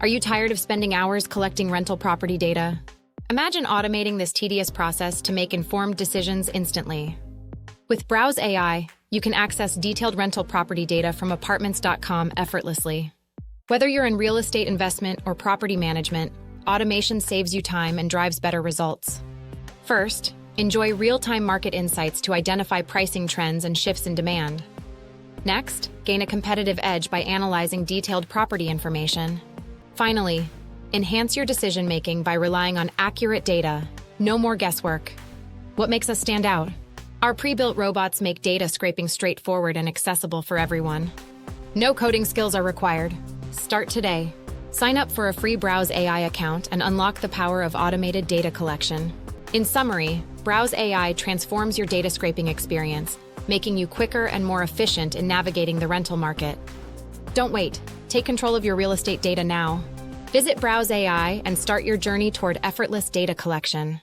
Are you tired of spending hours collecting rental property data? Imagine automating this tedious process to make informed decisions instantly. With Browse AI, you can access detailed rental property data from apartments.com effortlessly. Whether you're in real estate investment or property management, automation saves you time and drives better results. First, enjoy real-time market insights to identify pricing trends and shifts in demand. Next, gain a competitive edge by analyzing detailed property information. Finally, enhance your decision-making by relying on accurate data. No more guesswork. What makes us stand out? Our pre-built robots make data scraping straightforward and accessible for everyone. No coding skills are required. Start today. Sign up for a free Browse AI account and unlock the power of automated data collection. In summary, Browse AI transforms your data scraping experience, making you quicker and more efficient in navigating the rental market. Don't wait. Take control of your real estate data now. Visit Browse AI and start your journey toward effortless data collection.